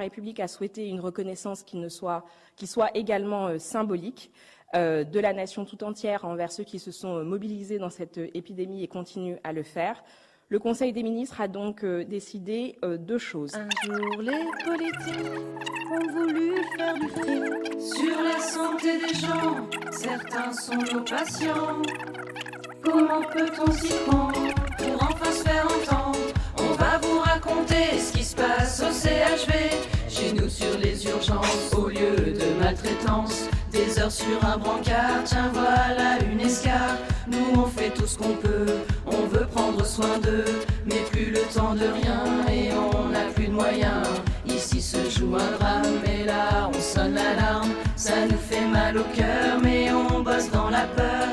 République a souhaité une reconnaissance qui soit également symbolique de la nation tout entière envers ceux qui se sont mobilisés dans cette épidémie et continuent à le faire. Le Conseil des ministres a donc décidé deux choses. Un jour, les politiques ont voulu faire du fric sur la santé des gens. Certains sont nos patients. Comment peut-on s'y prendre pour enfin se faire entendre? On va vous raconter ce qui se passe au CHV. Chez nous sur les urgences, au lieu de maltraitance, des heures sur un brancard, tiens voilà une escarpe. Nous on fait tout ce qu'on peut, on veut prendre soin d'eux, mais plus le temps de rien et on n'a plus de moyens. Ici se joue un drame et là on sonne l'alarme. Ça nous fait mal au cœur mais on bosse dans la peur.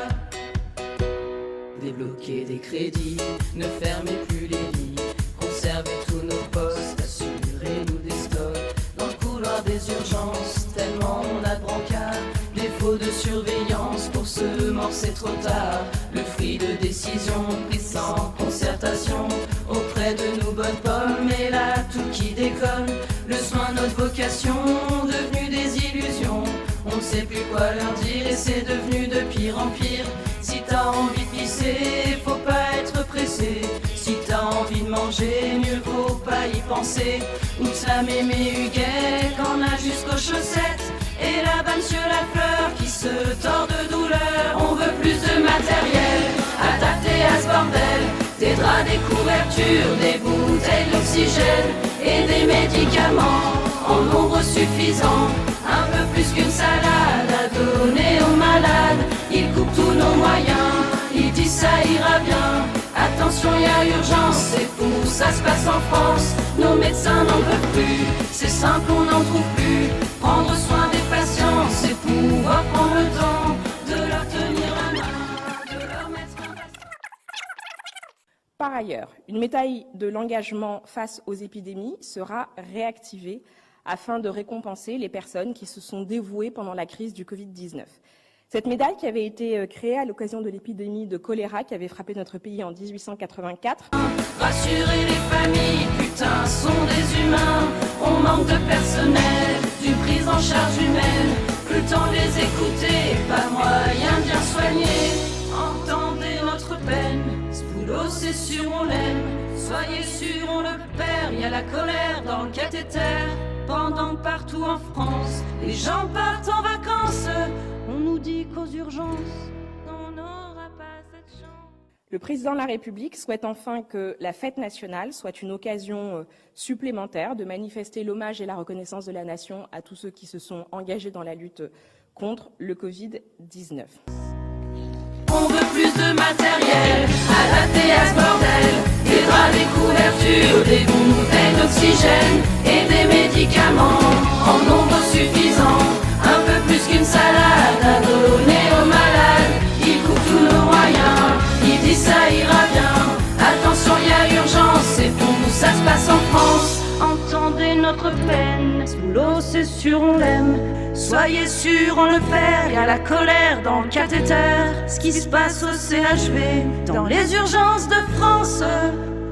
Débloquer des crédits, ne fermez plus les lits, conservez tous nos postes, assurez-nous des stocks. Dans le couloir des urgences, tellement on a de brancards, défaut de surveillance, pour ce mort c'est trop tard. Le fruit de décision pris sans concertation, auprès de nous bonnes pommes, et là tout qui décolle. Le soin, notre vocation, devenu des illusions. On ne sait plus quoi leur dire et c'est devenu de pire en pire. Si t'as envie de pisser, faut pas être pressé. Si t'as envie de manger, mieux vaut pas y penser. Oups la mémé Huguet, qu'en a jusqu'aux chaussettes. Et là-bas monsieur Lafleur qui se tord de douleur. On veut plus de matériel adapté à ce bordel. Des draps, des couvertures, des bouteilles d'oxygène et des médicaments en nombre suffisant. Un peu plus qu'une salade à donner aux malades. Ils coupent tous nos moyens, ils disent ça ira bien. Attention, il y a urgence, c'est fou, ça se passe en France. Nos médecins n'en peuvent plus, c'est simple, on n'en trouve plus. Prendre soin des patients, c'est pouvoir prendre le temps de leur tenir la main, de leur mettre un vaccin. Par ailleurs, une médaille de l'engagement face aux épidémies sera réactivée afin de récompenser les personnes qui se sont dévouées pendant la crise du Covid-19. Cette médaille, qui avait été créée à l'occasion de l'épidémie de choléra qui avait frappé notre pays en 1884. Rassurer les familles, putain, sont des humains. On manque de personnel, d'une prise en charge humaine. Plus le temps de les écouter, pas moyen de bien soigner. Entendez notre peine, ce boulot c'est sûr on l'aime. Soyez sûrs on le perd, y a la colère dans le cathéter. Pendant que partout en France, les gens partent en vacances. On nous dit qu'aux urgences, on n'aura pas cette chance. Le président de la République souhaite enfin que la fête nationale soit une occasion supplémentaire de manifester l'hommage et la reconnaissance de la nation à tous ceux qui se sont engagés dans la lutte contre le Covid-19. On veut plus de matériel adapté à ce bordel. Des draps, des couvertures, des bouteilles d'oxygène et des médicaments en nombre suffisant. Un peu plus qu'une salade à donner aux malades. Ils coupent tous nos moyens, ils disent ça ira bien. Attention, il y a urgence, c'est fou, ça se passe en France. Entendez notre peine, ce boulot c'est sûr on l'aime. Soyez sûrs on le perd, y a la colère dans le cathéter. Ce qui se passe au CHV, dans les urgences de France,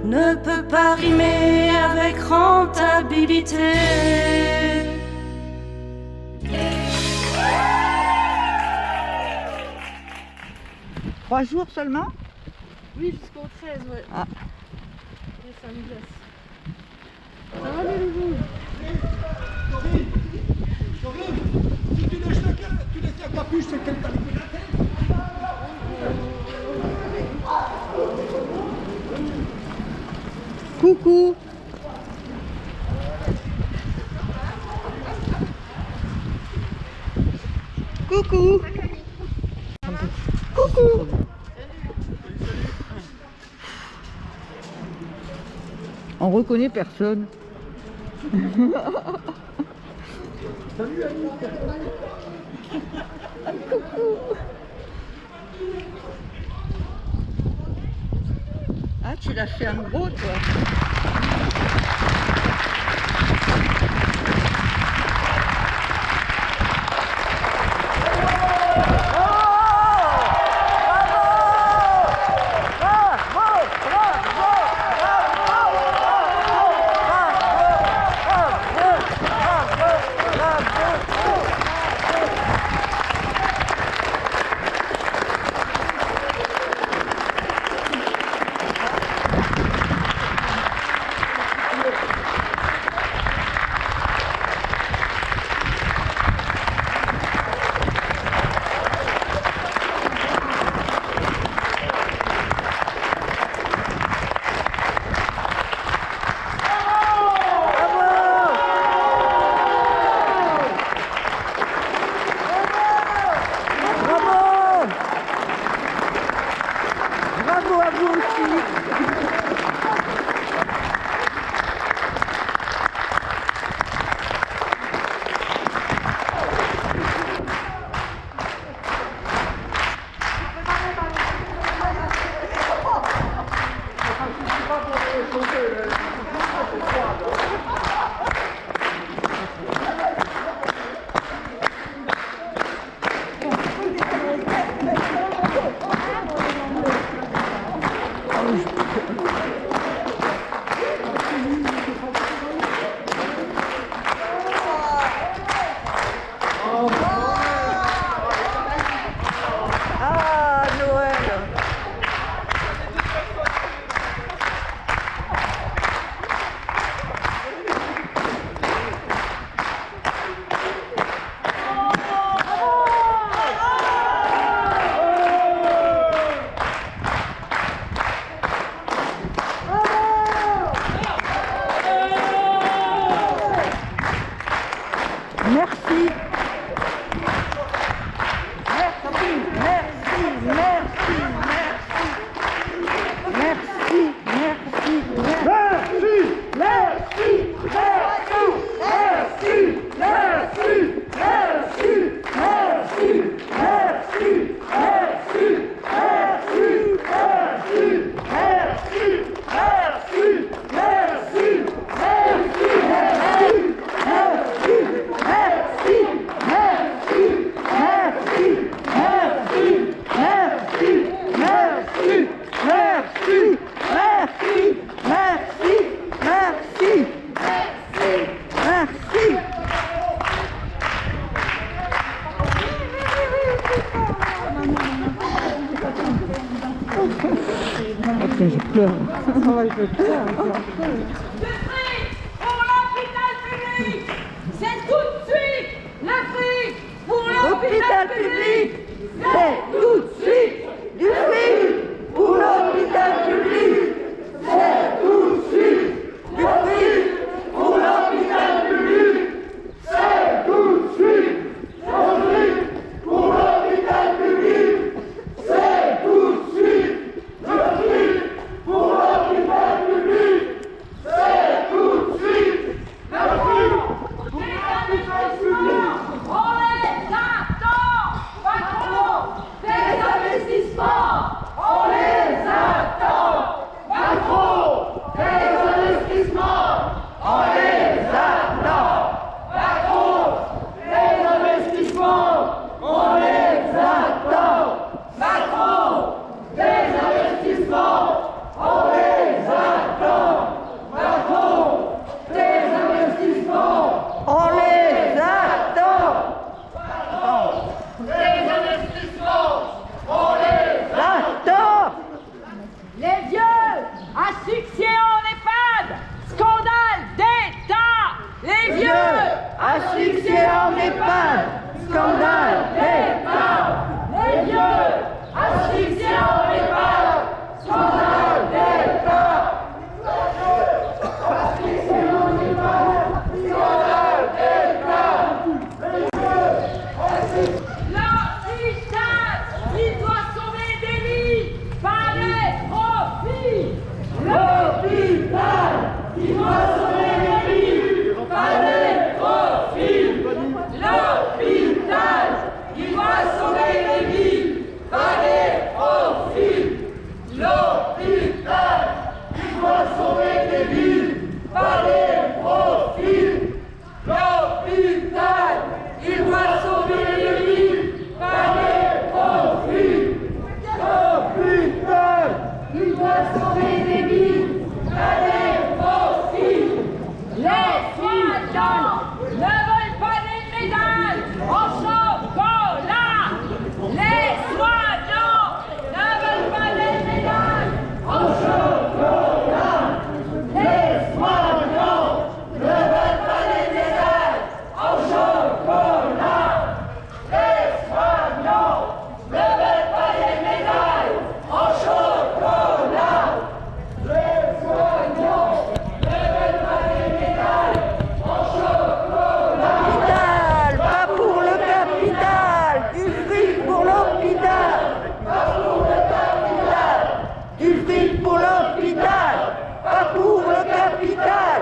ne peut pas rimer avec rentabilité. 3 jours seulement? Oui, jusqu'au 13, ouais. Ah. Et ça me laisse. Ça va les loulous? Si tu laisses la capuche, c'est qu'elle t'a coupé la tête. Coucou. Coucou. Coucou. On reconnaît personne. Salut Annie. Coucou. Ah, tu l'as fait un gros, toi. Merci. Merci, merci, merci, merci. Merci, merci, je pleure. Le fric pour l'hôpital public, c'est tout de suite. Le fric pour l'hôpital public, c'est tout de suite. Du fric pour l'hôpital public, c'est tout de suite. Du fric pour l'hôpital public, c'est tout de suite. Du fric pour l'hôpital public, c'est tout de suite. Du fric pour l'hôpital public, c'est tout de suite. Le fric pour l'hôpital public. on les attend. Patron, des investissements, on les attend. Macron, des investissements, on les attend. Macron, des investissements, on les attend. Macron, des investissements, on les attend. Macron, des investissements, on les attend. Des investissements, on les attend. Les vieux asphyxiés en EHPAD, scandale d'État. Les vieux asphyxiés en EHPAD, scandale d'État. Les vieux asphyxiés en EHPAD, scandale d'État. L'hôpital, il doit sauver des vies, pas des profits. L'hôpital, il doit sauver des vies, pas des profits. L'hôpital, il doit sauver des vies, pas des profits. L'hôpital, il doit sauver des vies, pas des profits. L'hôpital, il doit sauver des vies, pas des profits. L'hôpital, il doit sauver des vies, pas des profits. Les soignants ne veulent pas des médailles en chocolat. Les soignants ne veulent pas des médailles en chocolat. Les soignants ne veulent pas des médailles en chocolat. Les soignants ne veulent pas des médailles en chocolat. Les soignants ne veulent pas des médailles en chocolat. Capital, pas pour le capital, du fric pour l'hôpital. Pas pour le capital, du fric pour l'hôpital. Pas pour le capital,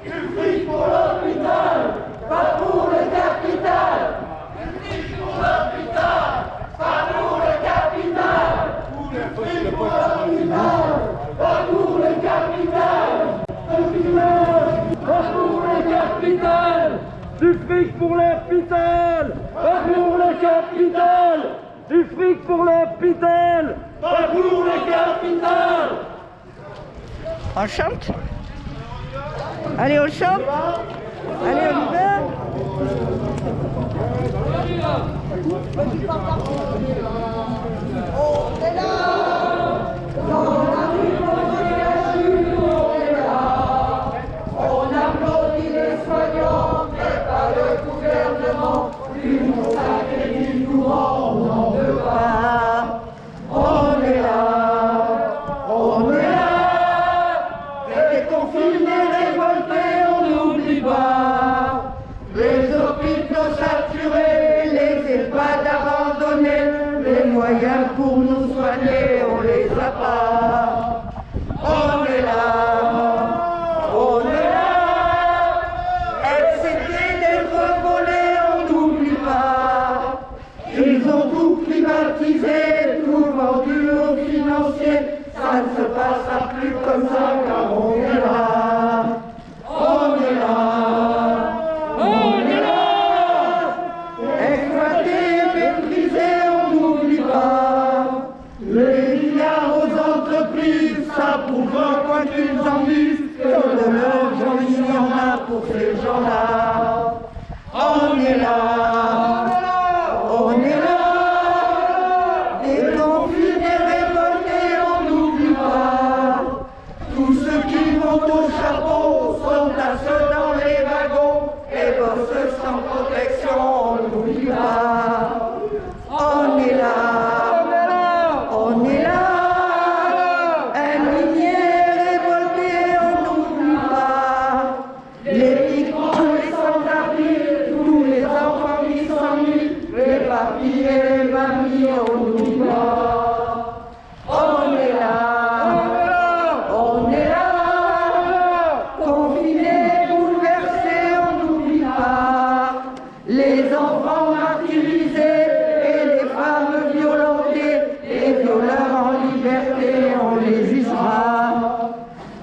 du fric pour l'hôpital. Pas pour le capital, du fric pour l'hôpital. Pas pour le capital, du fric pour l'hôpital. Pas pour le capital, Pas pour le capital. Du fric pour l'hôpital. Pas pour le capital. Du fric pour l'hôpital. Pas pour le capital. On chante? Allez, on chante? Allez, on y va? On applaudit les soignants, mais pas le gouvernement. L'humour sacré du courant, on n'en veut pas. On est là, on est là. Les confinés, révoltés, on n'oublie pas. Les hôpitaux. moyens pour nous soigner, on les a pas. On est là, on est là. Accepter d'être volés, on n'oublie pas. Ils ont tout privatisé, tout vendu aux financiers. Ça ne se passera plus comme ça, car on est là. On est là. On est là. Exploité, méprisé, on n'oublie pas. Les milliards aux entreprises, ça prouve quoi qu'ils en disent, que de l'argent il y en a pour ces gens-là. On est là. On est là. Déconfinés, révoltés, on n'oublie pas. Tous ceux qui vont au charbon sont assis dans les wagons et bossent sans protection, on n'oublie pas. On est là. On est là. Indignés, révoltés, on n'oublie pas. Les migrants, les sans-abri, tous les enfants qui s'ennuient, les papis et les mamies, on n'oublie pas. On est là. On est là. Confinés, bouleversés, on n'oublie pas. Les enfants martyrisés et les femmes violentées, les violeurs en liberté, on les jugera.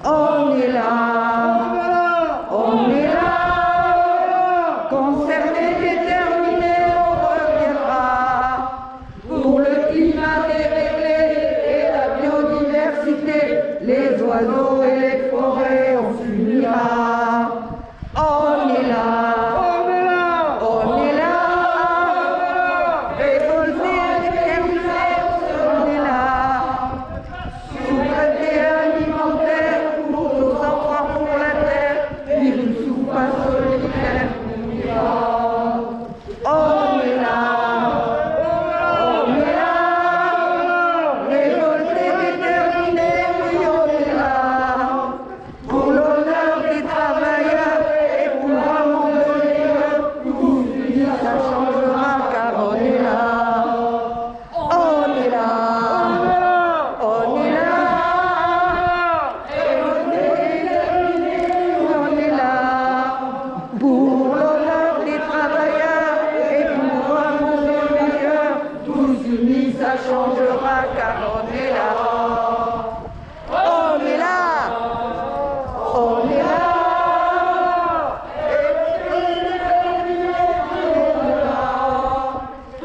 On est là. On est là. Concernés, déterminés, on reviendra. Pour le climat déréglé et la biodiversité, les oiseaux et les forêts, on s'unira. On est là. On est là. Révoltés, déterminés, on est là. Souveraineté alimentaire pour nos enfants, pour la terre, vivre une soupe solidaire, on est là. On est là. On est là. Révoltés, déterminés, oui, on est là. Pour l'honneur des travailleurs et pour un monde meilleur, tous unis, ça changera car on est là. On est là. On est là. Révoltés, déterminés, on est là. Pour l'honneur des travailleurs et pour un monde meilleur, tous unis, ça changera car on est là. On est là. On est là.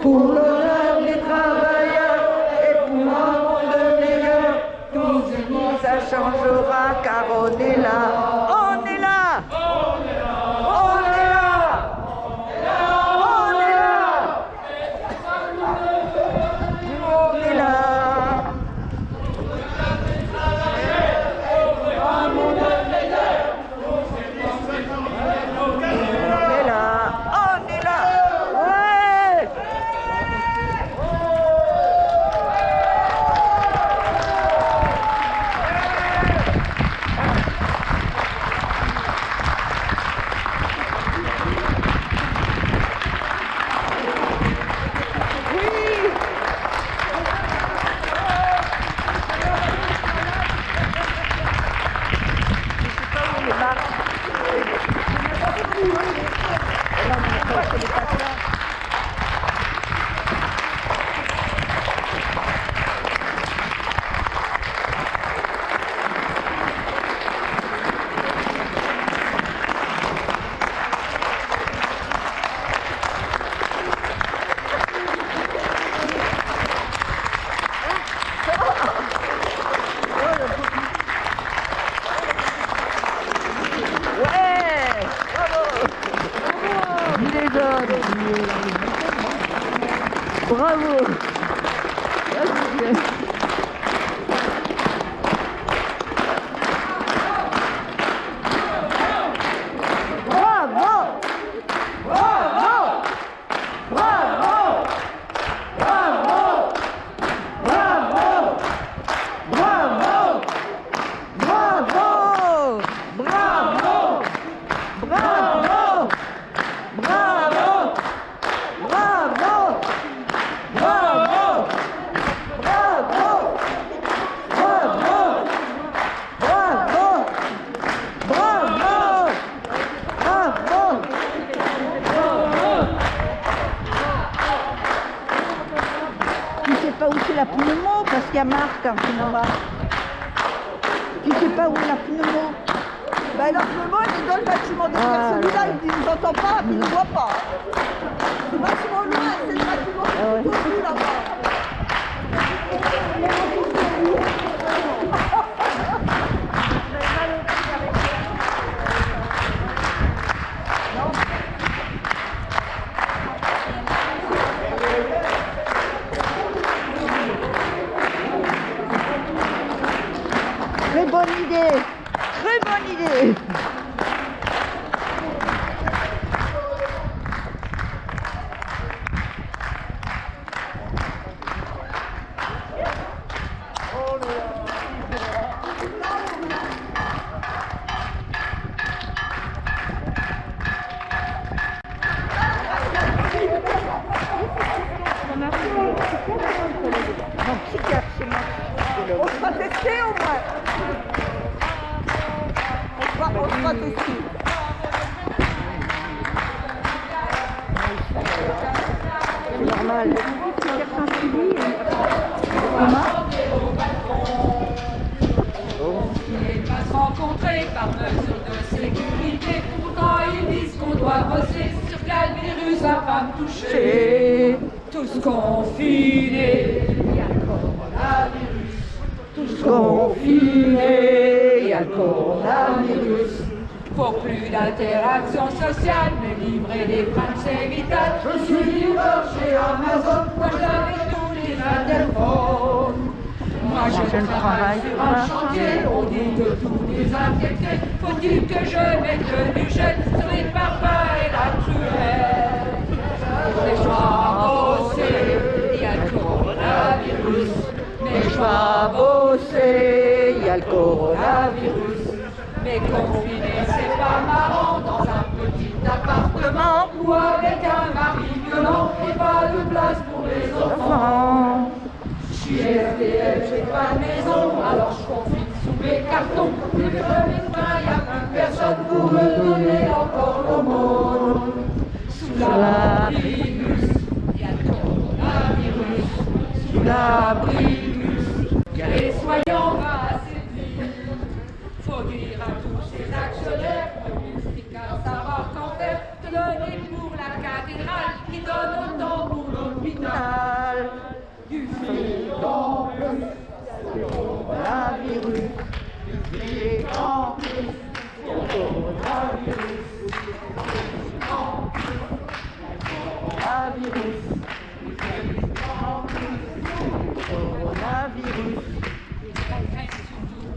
Pour l'honneur des travailleurs et pour un monde meilleur, tous unis, ça changera car on est là. On est là. On est là. On est là. On est là. On est là. On est là. Ouais. Bravo. Bravo. Bravo. Bravo. Bravo. Bravo. Bravo. Bravo. Bravo. Bravo. Bravo. Bravo. Bravo. la pneumo parce qu'il y a marque en pneumo. Tu sais pas où est la pneumo? Ben, la pneumo, il est dans le bâtiment derrière. Celui-là, il ne nous entend pas, il ne nous voit pas. Le bâtiment loin, c'est le bâtiment tout au bout là-bas. Très bonne idée. Très bonne idée. On sera testé au moins. On sera testé. C'est normal. Il va se rencontrer par mesure de sécurité. Pourtant ils disent qu'on doit bosser sur quel virus va pas me toucher. Tous confinés, il y a le coronavirus. Tous confinés, il y a le coronavirus. Pour plus d'interaction sociale, mais livrer des fringues c'est vital. Je suis livreur chez Amazon, moi j'avais tous les interphones. Moi je travaille sur un chantier, on dit de tout désinfecter. Faut-il que je mette du gel sur les parpaings et la truelle? Mais je vais bosser, il y a le coronavirus. Mais je vais bosser, il y a le coronavirus. Mais confiné, c'est pas marrant dans un petit appartement ou avec un mari violent et pas de place pour les enfants. Je suis SDF, j'ai pas de maison, alors je confine sous mes cartons. Et que mes mains, y a plus personne pour me donner encore l'aumône. Sous l'abribus, y a le coronavirus. Sous l'abribus, les soignants va séduire. Faut dire à tous ces actionnaires que mystique à savoir qu'en faire, de donner pour la cathédrale qui donne autant pour l'hôpital. Du fric en plus, le coronavirus. Du fric en plus, le coronavirus. En plus, le coronavirus. Du fric en plus, le coronavirus.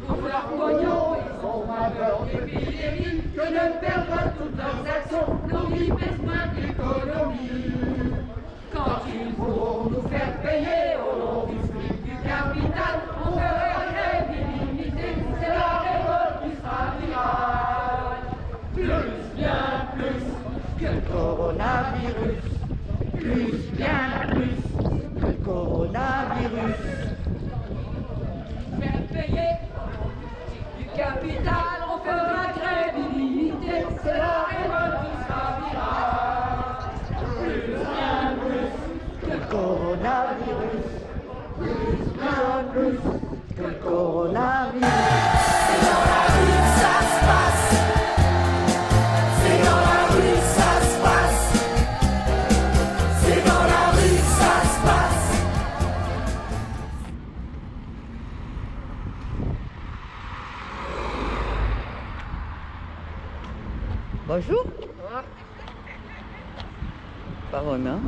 Pour leur pognon, ils ont moins peur d'épidémie que de perdre toutes leurs actions. Nos vies pèsent moins que l'économie. Quand ils pourront nous faire payer au nom du fric du capital, on ferait un grève illimitée, c'est la révolte qui sera virale. Plus, bien plus que le coronavirus. Plus, bien plus que le coronavirus. Faire payer du capital, on fera grève illimitée, c'est la révolte qui sera virale. Plus, bien plus que le coronavirus. Plus, bien plus que le coronavirus. C'est dans la rue que ça se passe. C'est dans la rue que ça se passe. C'est dans la rue que ça se passe. Bonjour. Pas vraiment.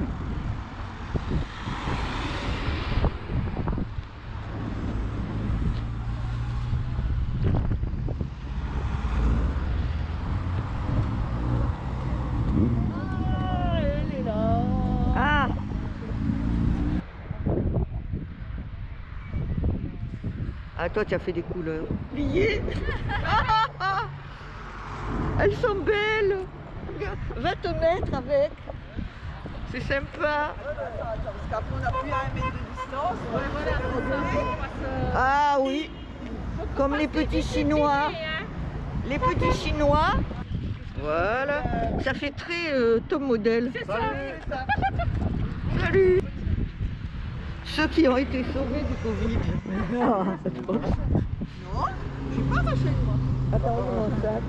Ah. Ah, toi, tu as fait des couleurs. Pliées. Elles sont belles. Va te mettre avec. C'est sympa. Parce qu'après, on n'a plus à 1 mètre de distance. Ah oui. Comme les petits Chinois. Les petits Chinois. Voilà. Ça fait très top modèle. C'est ça. Salut. ceux qui ont été sauvés du Covid. Non, je suis pas chez moi. Attends, mon sac.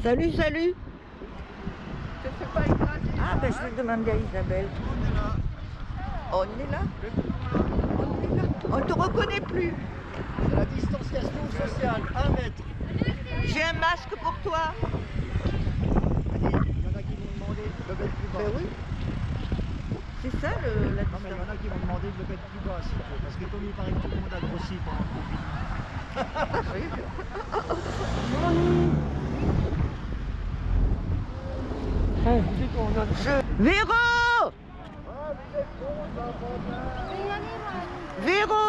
Salut, salut. Ah, ben je vais demander à Isabelle. On est là. On ne te reconnaît plus. La distanciation sociale, 1 mètre. J'ai un masque pour toi. Il y en a qui m'ont demandé de le mettre plus bas. Ben oui. C'est ça la Non, mais il y distance. en a qui m'ont demandé de le mettre plus bas, si tu veux, parce que comme il paraît que tout le monde a grossi pendant le Covid. Véro! Véro!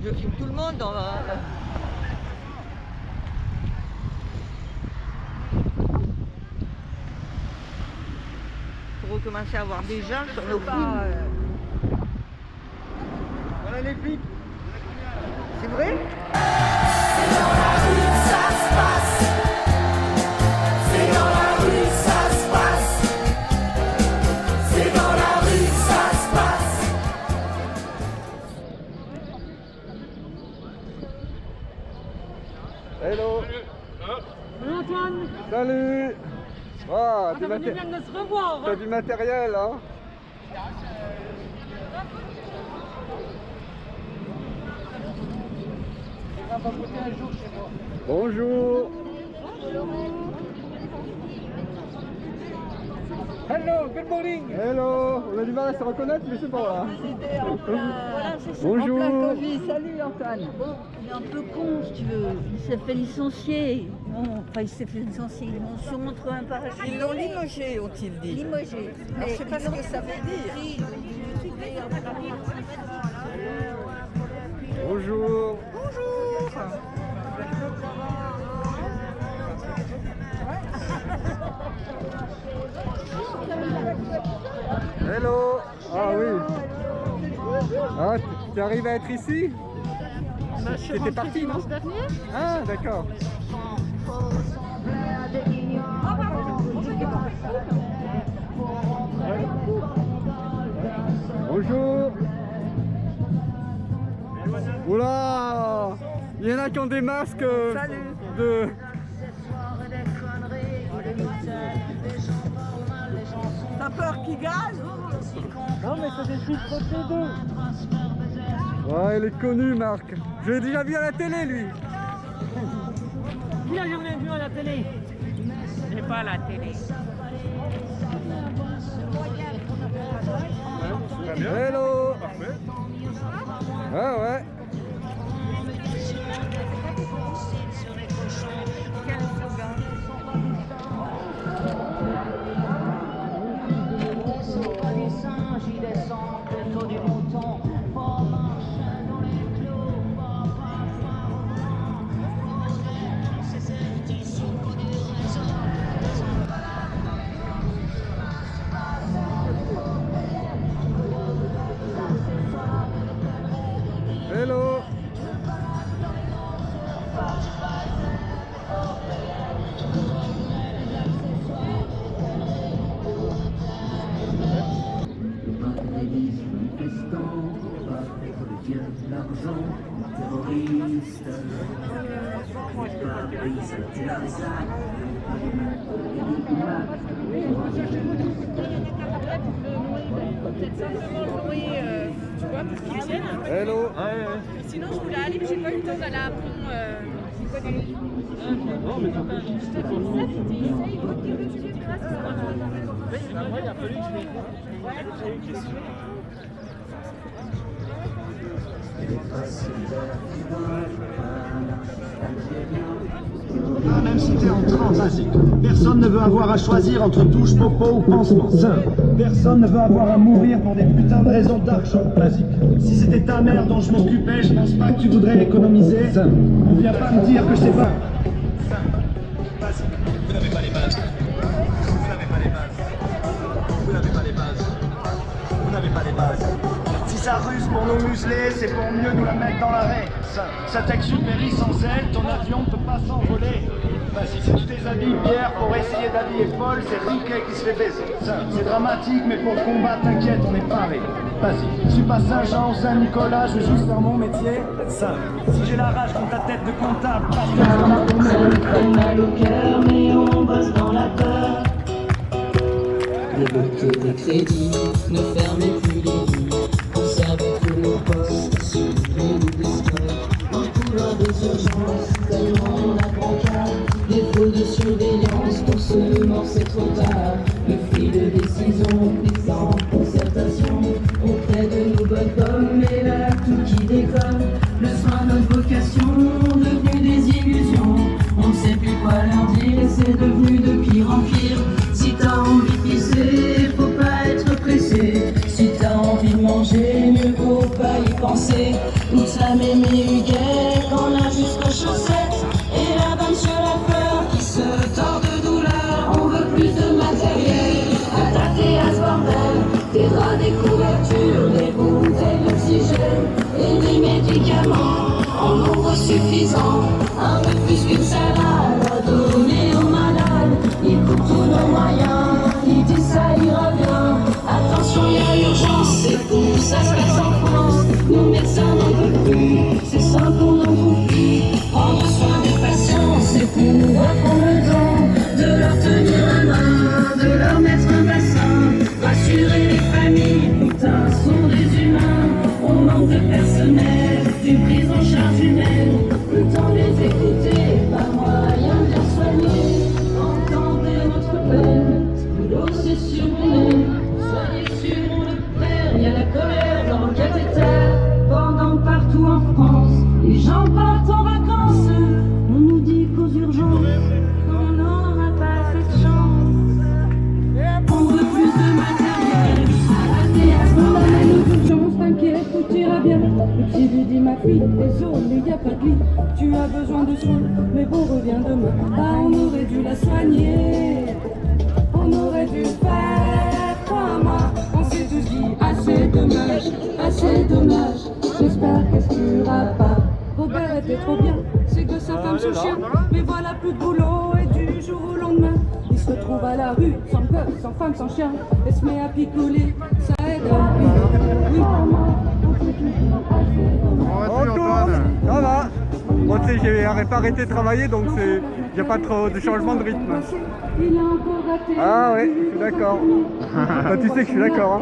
Je filme tout le monde dans la... Pour recommencer à avoir des gens sur nos films. Voilà les flics. C'est vrai? Hello. Salut Antoine. Salut. Ah, Ça fait du bien de se revoir. t'as du matériel, hein? Bonjour. Hello, good morning. Hello. On a du mal à se reconnaître, mais c'est pas là. Voilà, c'est ça. Bonjour. En plein Covid. Salut Antoine. Bon, il est un peu con, si tu veux. Il s'est fait licencier. Non, enfin, il s'est fait licencier. Ils l'ont sûrement trouvé un parachute. Ils l'ont limogé, ont-ils dit. Limogé. Alors, je sais pas ce que ça veut dire. Bonjour. Hello. Ah oui. Ah, tu arrives à être ici? T'étais parti, non? Ah, d'accord. Bonjour. Oula, il y en a qui ont des masques de... T'as peur qu'il gagne? Non, mais c'est des filtres procédés. Ouais, il est connu, Marc. Je l'ai déjà vu à la télé, lui. Qui a jamais vu à la télé? J'ai pas la télé. Hello. Parfait. Ah ouais. Hello. Hello. Sinon, je voulais aller, mais j'ai pas eu le temps d'aller à Pont. Même si t'es en transe, personne ne veut avoir à choisir entre douche, popo ou pansement. Personne ne veut avoir à mourir pour des putains de raisons d'argent. Basique. Si c'était ta mère dont je m'occupais, je pense pas que tu voudrais l'économiser. On vient pas me dire que c'est pas. Basique. Vous n'avez pas les bases. Vous n'avez pas les bases. Vous n'avez pas les bases. Vous n'avez pas les bases. Si ça ruse pour nous museler, c'est pour mieux nous la mettre dans l'arrêt. Ça t'exupérie sans elle, ton avion ne peut pas s'envoler. Vas-y, si tu déshabilles Pierre pour essayer d'habiller Paul, c'est Riquet qui se fait baiser. C'est dramatique, mais pour le combat, t'inquiète, on est paré. Vas-y, je suis pas Saint-Jean ou Saint-Nicolas, je veux juste faire mon métier. Ça, si j'ai la rage contre ta tête de comptable, parce que ça me fait mal au cœur, mais on bosse dans la peur. Débloquez des crédits, ne fermez plus les lits, conservez tous nos postes, assurez-nous des stocks. Dans le couloir des urgences, tellement on a brancard, défaut de surveillance, pour ce mort c'est trop tard. Le fruit de décision, prise en concertation, auprès de nos bonnes pommes, et là tout qui déconne. Le soin, notre vocation, devenu des illusions, on ne sait plus quoi leur dire, c'est devenu de pire en pire. Si t'as envie de pisser, faut pas être pressé. Si t'as envie de manger, mieux vaut pas y penser. Toute la mémé Huguet, qu'on a jusqu'aux chaussettes, et la vanne sur la fleur qui se tord de douleur. On veut plus de matériel, attaquer à ce bordel, des draps, des couvertures, des bouteilles d'oxygène et des médicaments en nombre suffisant. Un peu plus qu'une salade à donner aux malades. Ils coupent tous nos moyens, ils disent ça ira bien. Attention, il y a urgence, c'est fou, ça se passe en France. Nos médecins n'en peuvent plus, c'est simple, on n'en trouve plus. Prendre soin des patients, c'est fou, on va prendre le temps de leur tenir la main, de leur mettre un bassin. Rassurer les familles, putain, sont des humains. On manque de personnel, d'une prise en charge humaine. Le temps de les écouter, pas moyen de les soigner. Entendez notre peine, ce boulot c'est surmené. Soyez sûrs, on le perd, il y a la colère dans le cathéter. Pendant que partout en France, les gens partent en vacances, on nous dit qu'aux urgences, on n'aura pas cette chance. On veut plus de matériel, arrêtez à ce moment-là. Urgence, t'inquiète, tout ira bien. Le petit lui dit ma fille, désolé, mais y a pas de lit. Tu as besoin de soins, mais bon, reviens demain. Ah, on aurait dû la soigner, on aurait dû faire, crois-moi. On s'est tous dit, assez dommage, assez dommage. J'espère qu'elle suivra pas. Robert était trop bien, c'est que sa femme son chien. Mais voilà, plus de boulot et du jour au lendemain, il se retrouve à la rue, sans gosse, sans femme, sans chien, et se met à picoler, ça aide à oui. Antoine, ça va? Moi, tu sais, j'ai pas arrêté de travailler, donc il n'y a pas trop de changement de rythme. Ah ouais, je suis d'accord. Bah, tu sais que je suis d'accord. Hein.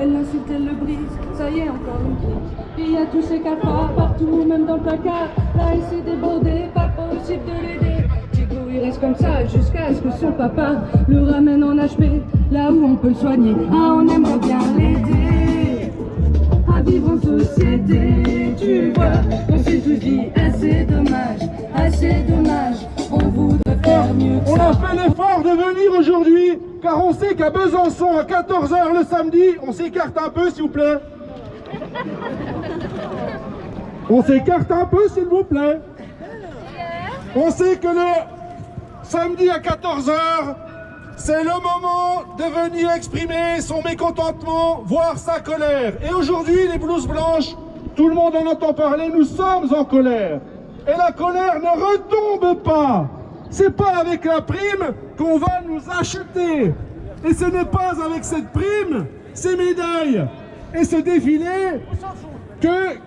Elle l'insulte, elle le brise, ça y est, encore une crise. Il y a tous ces cafards partout, même dans le placard. Là, il s'est débordé, pas possible de l'aider. Chico, il reste comme ça jusqu'à ce que son papa le ramène en HP, là où on peut le soigner. Ah, on aimerait bien l'aider à vivre en société, tu vois. On s'est tous dit, assez dommage, on voudrait faire mieux que ça. On a fait l'effort de venir aujourd'hui, car on sait qu'à Besançon, à 14 h le samedi, on s'écarte un peu, s'il vous plaît. On s'écarte un peu, s'il vous plaît. On sait que le samedi à 14 h, c'est le moment de venir exprimer son mécontentement, voire sa colère. Et aujourd'hui, les blouses blanches, tout le monde en entend parler, nous sommes en colère. Et la colère ne retombe pas. C'est pas avec la prime qu'on va nous acheter. Et ce n'est pas avec cette prime, ces médailles et ce défilé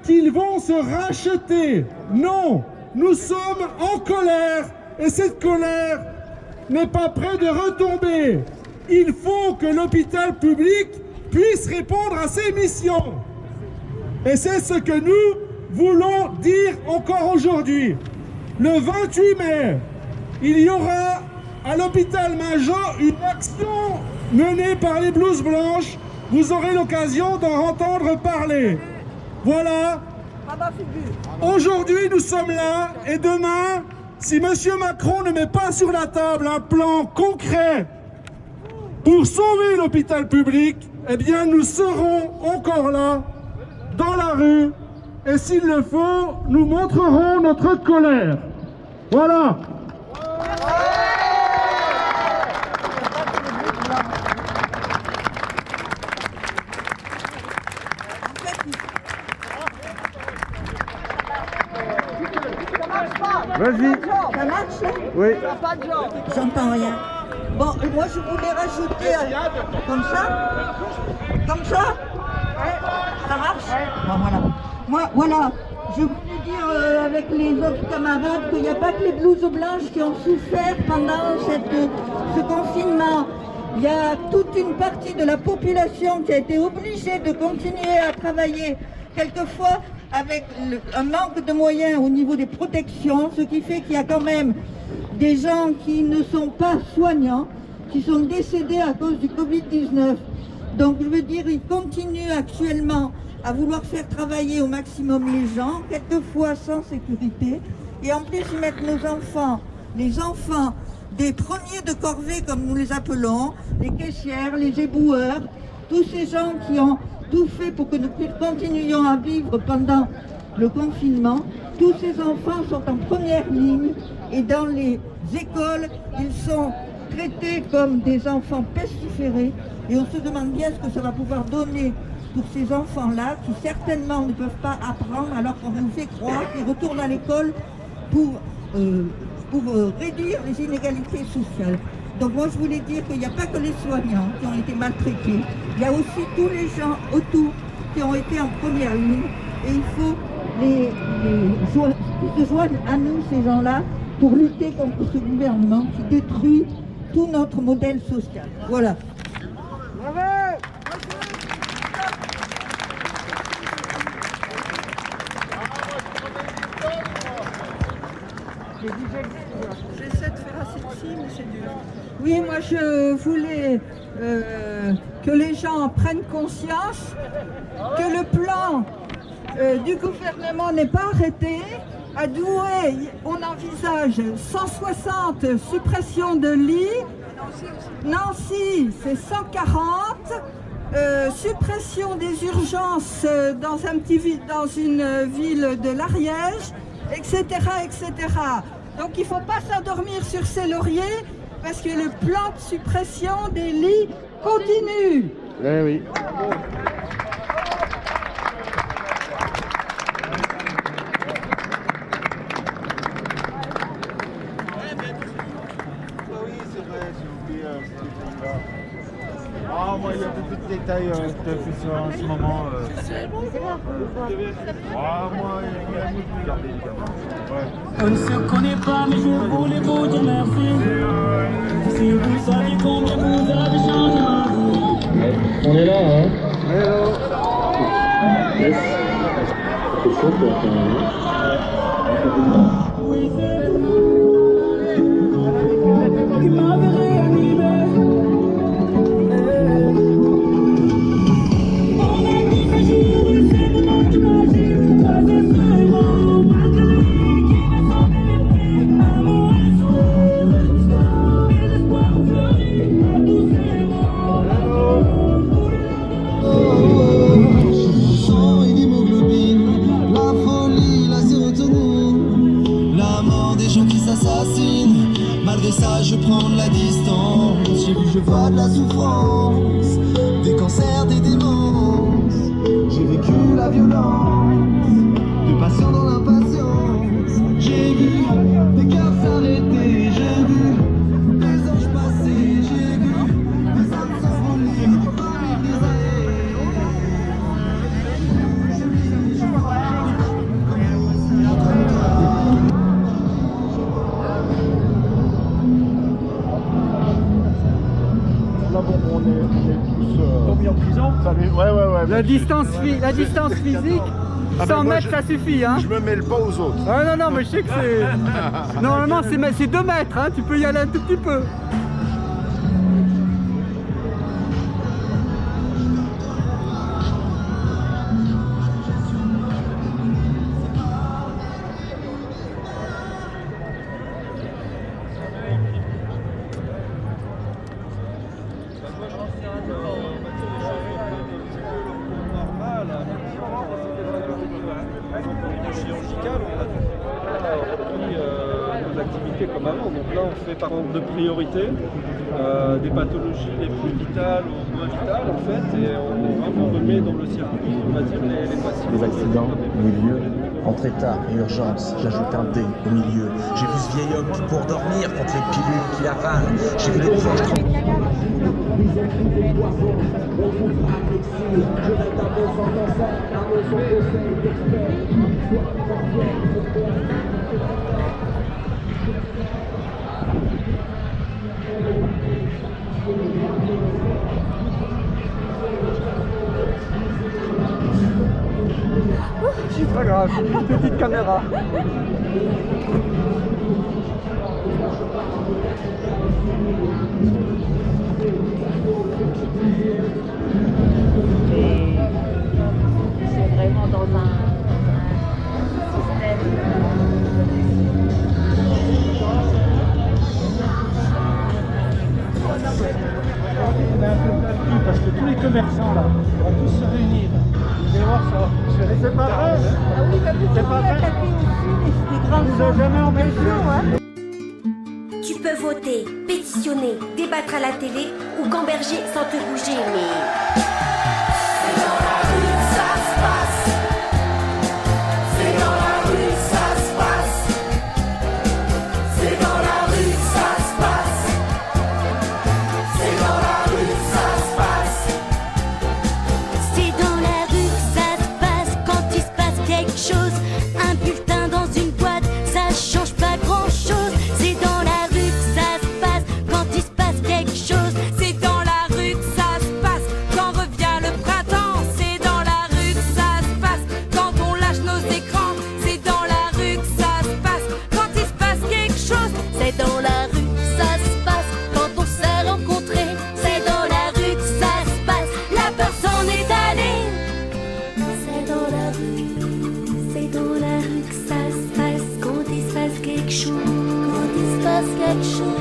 qu'ils vont se racheter. Non, nous sommes en colère et cette colère n'est pas près de retomber. Il faut que l'hôpital public puisse répondre à ses missions. Et c'est ce que nous voulons dire encore aujourd'hui. Le 28 mai, il y aura à l'hôpital Major une action menée par les blouses blanches. Vous aurez l'occasion d'en entendre parler. Voilà. Aujourd'hui, nous sommes là et demain, si M. Macron ne met pas sur la table un plan concret pour sauver l'hôpital public, eh bien nous serons encore là, dans la rue, et s'il le faut, nous montrerons notre colère. Voilà. Vas-y. Ça marche là? Oui. J'entends rien. Bon, moi je voulais rajouter comme ça. Comme ça? Ça marche? Bon, voilà. Voilà. Je voulais dire avec les autres camarades qu'il n'y a pas que les blouses blanches qui ont souffert pendant ce confinement. Il y a toute une partie de la population qui a été obligée de continuer à travailler, quelquefois avec un manque de moyens au niveau des protections, ce qui fait qu'il y a quand même des gens qui ne sont pas soignants, qui sont décédés à cause du Covid-19. Donc je veux dire, ils continuent actuellement à vouloir faire travailler au maximum les gens, quelquefois sans sécurité. Et en plus, ils mettent nos enfants, les enfants des premiers de corvée, comme nous les appelons, les caissières, les éboueurs, tous ces gens qui ont tout fait pour que nous continuions à vivre pendant le confinement. Tous ces enfants sont en première ligne et dans les écoles, ils sont traités comme des enfants pestiférés et on se demande bien ce que ça va pouvoir donner pour ces enfants-là qui certainement ne peuvent pas apprendre alors qu'on nous fait croire qu'ils retournent à l'école pour réduire les inégalités sociales. Donc moi je voulais dire qu'il n'y a pas que les soignants qui ont été maltraités, il y a aussi tous les gens autour qui ont été en première ligne et il faut qu'ils se joignent à nous ces gens-là pour lutter contre ce gouvernement qui détruit tout notre modèle social. Voilà. J'essaie de faire assez de signes, mais c'est dur. Oui, moi je voulais que les gens prennent conscience que le plan du gouvernement n'est pas arrêté. À Douai, on envisage 160 suppressions de lits. Nancy, c'est 140. Suppression des urgences dans une ville de l'Ariège, etc., etc. Donc il ne faut pas s'endormir sur ses lauriers parce que le plan de suppression des lits continue. Eh oui. Ah, moi, il y a beaucoup de détails que tu as fait sur en ce moment. Ah, moi, il y a beaucoup de garder, On ne se connaît pas, mais je voulais vous dire merci. Si vous saviez combien vous avez changé ma vie. On est là, hein? Hello. Yes. C'est chaud, toi, quand même. Oui, c'est vous qui m'avez réanimé. Malgré ça, je prends de la distance. J'ai vu, je vois de la souffrance, des cancers, des démences. J'ai vécu la violence, de passion dans l'impatience. J'ai vu des cœurs s'arrêter, j'ai vu des anges passer, j'ai vu des âmes s'envoler, des familles désertées. On est tous mis en prison. Ouais. La distance physique, 100 mètres ça suffit. Hein. Je me mêle pas aux autres. Ah non, mais je sais que c'est... Normalement c'est 2 mètres, hein. Tu peux y aller un tout petit peu. Nos activités comme avant, donc là on fait par ordre de priorité des pathologies les plus vitales ou moins vitales en fait, et on vraiment remet dans le circuit, on va dire, les patients. Les accidents, milieu. Entre état et urgence, j'ajoute un dé au milieu. J'ai vu ce vieil homme qui pour dormir contre les pilules qui avalent. J'ai vu les proches. C'est pas grave, une petite caméra. C'est vraiment dans un Parce que tous les commerçants là, on va tous se réunir. Vous allez voir ça. C'est pas vrai. Ah oui, comme C'est pas vrai. les grands Vous avez jamais empêché. Tu peux voter, pétitionner, débattre à la télé ou gamberger sans te bouger, mais... C'est dans la rue que ça se passe. C'est dans la rue que ça se passe. C'est dans la rue que ça se passe. C'est dans la rue que ça se passe. C'est dans la rue que ça se passe quand il se passe quelque chose. Un bulletin dans une boîte, ça change pas grand chose. C'est dans la rue que ça se passe quand il se passe quelque chose. C'est dans la rue que ça se passe quand revient le printemps. C'est dans la rue que ça se passe quand on lâche nos écrans. C'est dans la rue que ça se passe quand il se passe quelque chose. C'est dans la rue que ça se passe quand on s'est rencontrés. C'est dans la rue que ça se passe, la peur s'en est allée. C'est dans la rue que ça se passe quand il se passe quelque chose. Quand il se passe quelque chose.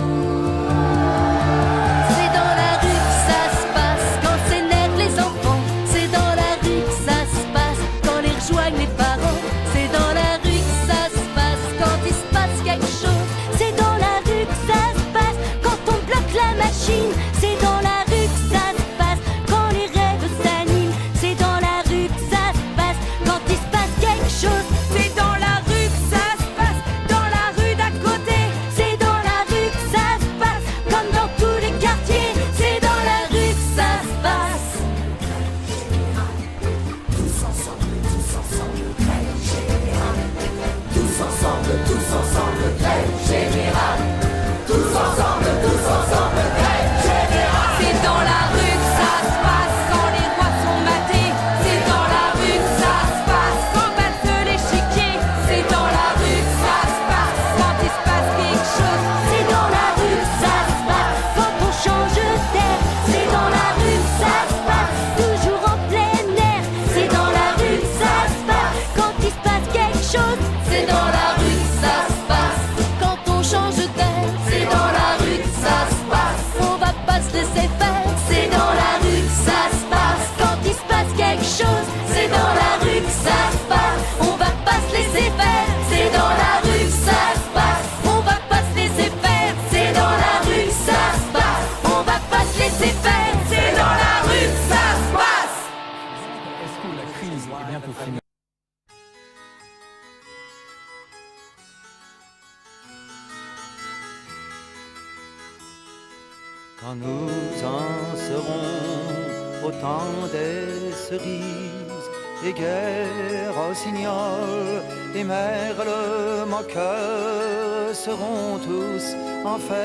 C'est dans la rue que ça se passe quand s'énervent les enfants. C'est dans la rue que ça se passe quand les rejoignent les parents. C'est dans la rue que ça se passe quand il se passe quelque chose. C'est dans la rue que ça se passe quand on bloque la machine. C'est dans la rue que ça se passe quand les rêves s'animent. C'est dans la rue que ça se passe quand il se passe quelque chose. C'est dans la rue que ça se passe dans la rue d'à côté. C'est dans la rue que ça se passe comme dans tous les quartiers. C'est dans la rue que ça se passe. Tous ensemble, grève générale. Tous ensemble, grève générale. Tous ensemble, grève générale. C'est dans la rue que ça se passe quand les rois sont matés. C'est dans la rue que ça se passe quand passe l'échiquier. C'est dans la rue que ça se passe quand il se passe quelque chose. C'est dans la rue que ça se passe quand on change d'air. C'est dans la rue que ça se passe toujours en plein air. C'est dans la rue que ça se passe quand il se passe quelque chose. C'est dans la rue que ça se passe quand on change d'air. C'est dans la rue que ça se passe, on va pas se laisser faire. C'est dans la rue que ça se passe quand il se passe quelque chose. C'est dans la rue que ça se passe, on va pas se laisser faire. C'est dans la rue que ça se passe, on va pas se laisser faire. C'est dans la rue que ça se passe, on va pas se laisser faire. C'est dans la rue que ça se passe. Est-ce que la crise est bientôt finie? Quand nous en serons au temps des cerises, et guerres rossignol et merle moqueur seront tous en fête.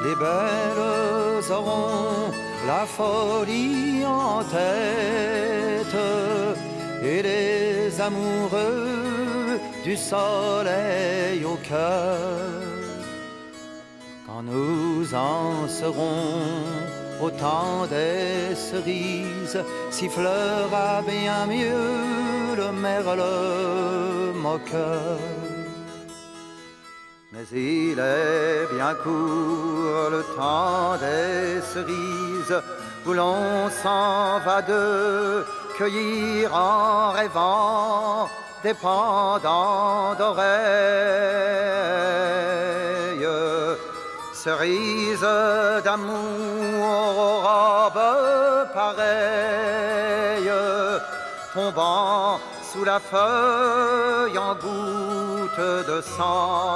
Les belles auront la folie en tête et les amoureux du soleil au cœur. Quand nous en serons au temps des cerises, sifflera bien mieux le merle moqueur. Mais il est bien court le temps des cerises, où l'on s'en va de cueillir en rêvant des pendants d'oreilles. Cerises d'amour aux robes pareilles, tombant sous la feuille en gouttes de sang.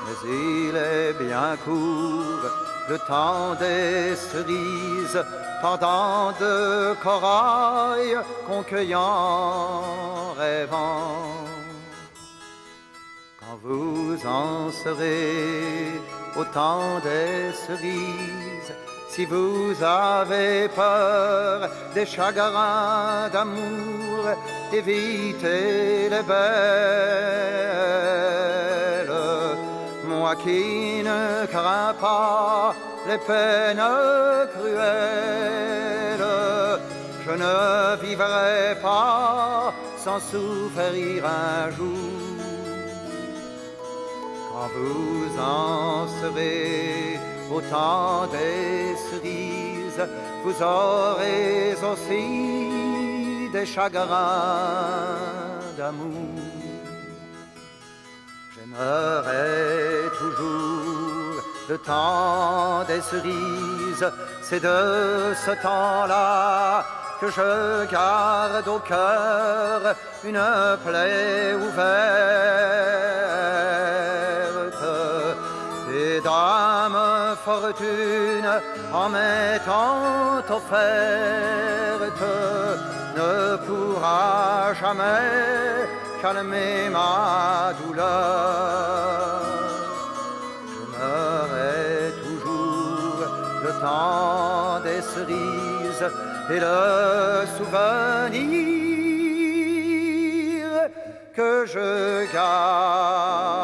Mais il est bien court, le temps des cerises, pendant de corail qu'on cueillant, rêvant. Quand vous en serez au temps des cerises, si vous avez peur des chagrins d'amour, évitez les belles. Moi qui ne crains pas les peines cruelles, je ne vivrai pas sans souffrir un jour. Quand vous en serez au temps des cerises, vous aurez aussi des chagrins d'amour. J'aimerais toujours le temps des cerises, c'est de ce temps-là que je garde au cœur une plaie ouverte. Et dame fortune en m'étant offerte ne pourra jamais calmer ma douleur. J'aimerais toujours le temps des cerises et le souvenir que je garde